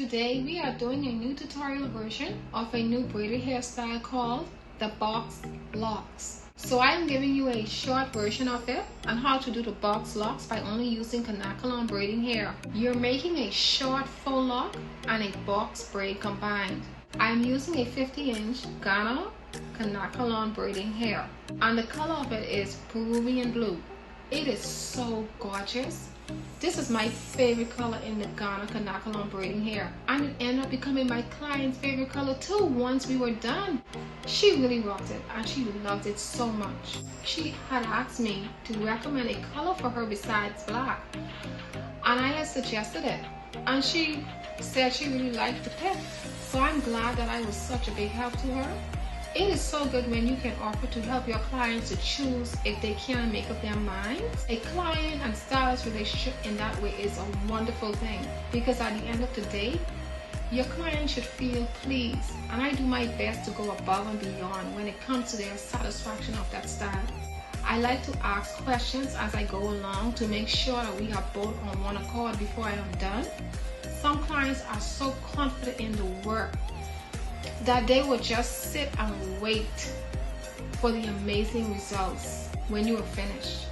Today we are doing a new tutorial version of a new braided hairstyle called the box locks. So I am giving you a short version of it on how to do the box locks by only using Kanaka braiding hair. You're making a short faux lock and a box braid combined. I'm using a 50-inch Ghana Kanaka braiding hair and the color of it is Peruvian blue. It is so gorgeous. This is my favorite color in the Ghana Kanaka braiding hair, and it ended up becoming my client's favorite color too once we were done. She really rocked it and she loved it so much. She had asked me to recommend a color for her besides black, and I had suggested it, and she said she really liked the pick. So I'm glad that I was such a big help to her. It is so good when you can offer to help your clients to choose if they can make up their minds. A client and stylist relationship in that way is a wonderful thing, because at the end of the day, your client should feel pleased, and I do my best to go above and beyond when it comes to their satisfaction of that style. I like to ask questions as I go along to make sure that we are both on one accord before I am done. Some clients are so confident in the work that they will just sit and wait for the amazing results when you are finished.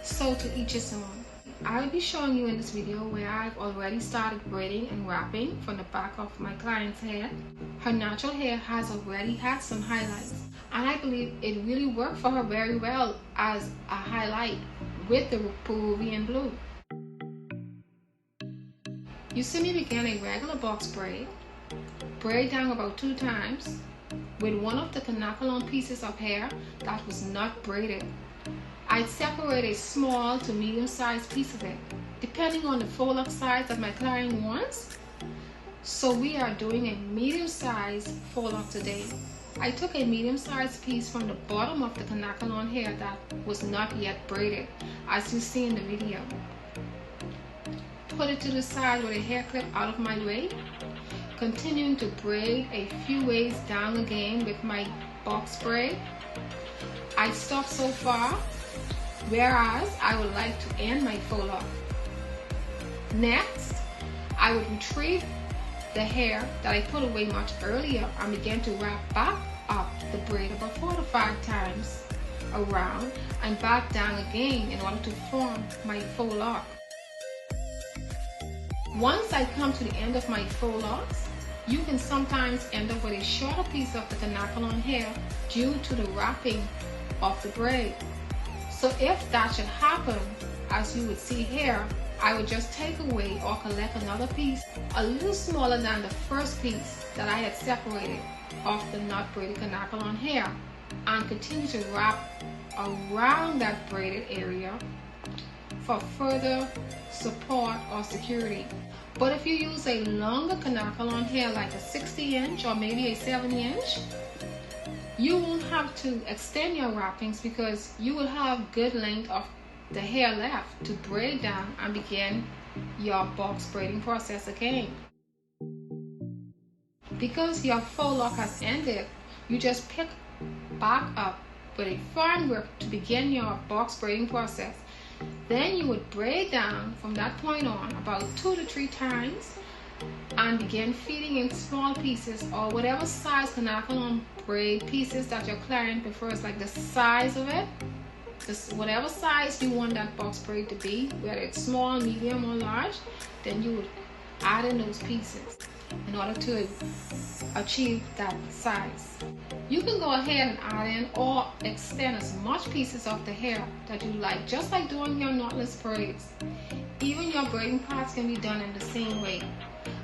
So to each his own. I will be showing you in this video where I've already started braiding and wrapping from the back of my client's hair. Her natural hair has already had some highlights, and I believe it really worked for her very well as a highlight with the Peruvian blue. You see me begin a regular box braid, braid down about 2 times with one of the Kanaka pieces of hair that was not braided. I'd separate a small to medium sized piece of it, depending on the faux lock size that my client wants. So we are doing a medium sized faux lock today. I took a medium sized piece from the bottom of the Kanaka hair that was not yet braided, as you see in the video. Put it to the side with a hair clip out of my way, continuing to braid a few ways down again with my box braid. I stopped so far, whereas I would like to end my faux lock. Next, I would retrieve the hair that I put away much earlier and begin to wrap back up the braid about 4 to 5 times around and back down again in order to form my faux lock. Once I come to the end of my faux locks, you can sometimes end up with a shorter piece of the Kanaka hair due to the wrapping of the braid. So if that should happen, as you would see here, I would just take away or collect another piece a little smaller than the first piece that I had separated off the not braided Kanaka hair, and continue to wrap around that braided area for further support or security. But if you use a longer Kanaka hair like a 60-inch or maybe a 70-inch, you won't have to extend your wrappings because you will have good length of the hair left to braid down and begin your box braiding process again. Because your faux lock has ended, you just pick back up with a firm grip to begin your box braiding process. Then you would braid down from that point on about 2 to 3 times and begin feeding in small pieces or whatever size Kanaka braid pieces that your client prefers, like the size of it, whatever size you want that box braid to be, whether it's small, medium or large, then you would add in those pieces in order to achieve that size. You can go ahead and add in or extend as much pieces of the hair that you like, just like doing your knotless braids. Even your braiding parts can be done in the same way.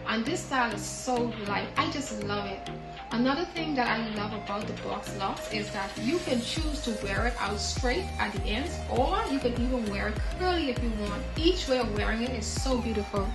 And this style is so light, I just love it. Another thing that I love about the box locks is that you can choose to wear it out straight at the ends, or you can even wear it curly if you want. Each way of wearing it is so beautiful.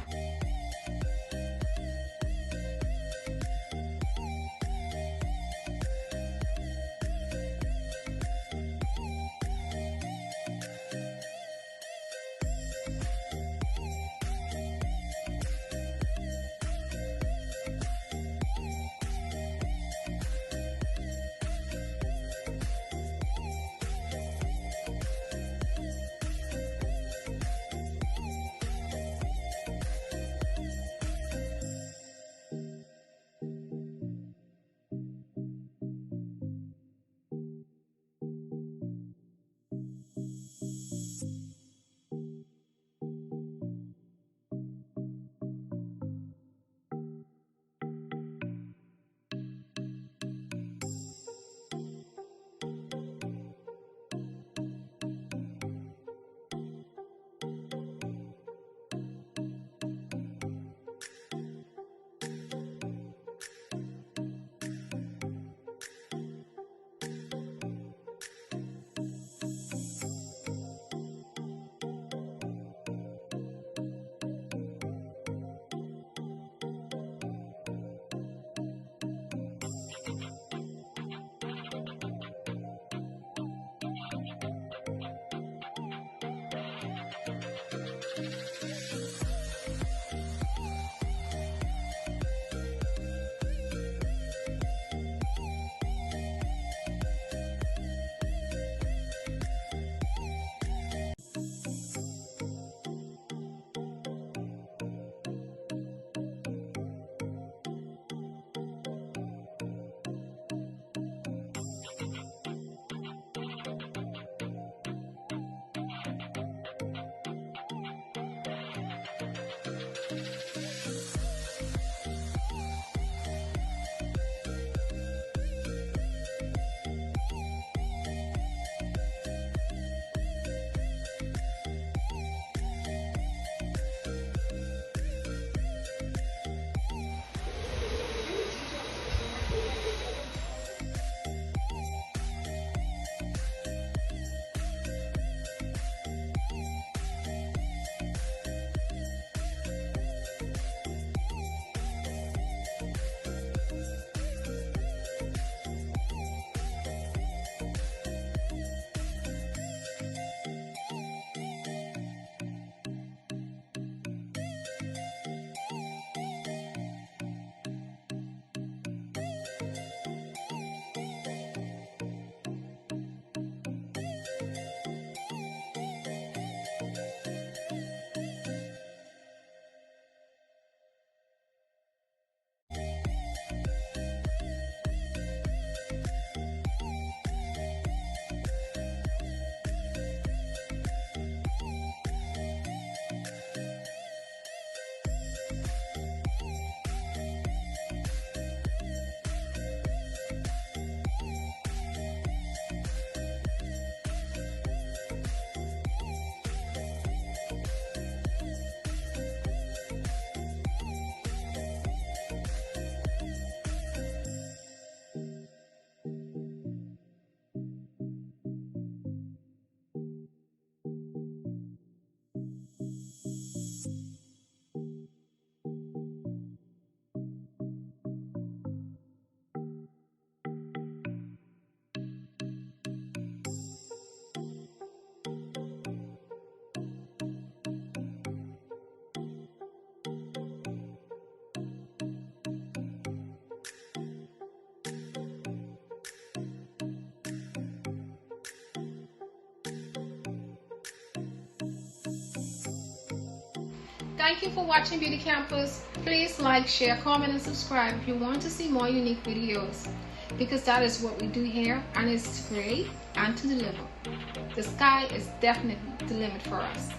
Thank you for watching Beauty Campus. Please like, share, comment, and subscribe if you want to see more unique videos, because that is what we do here, and it's free and to deliver. The sky is definitely the limit for us.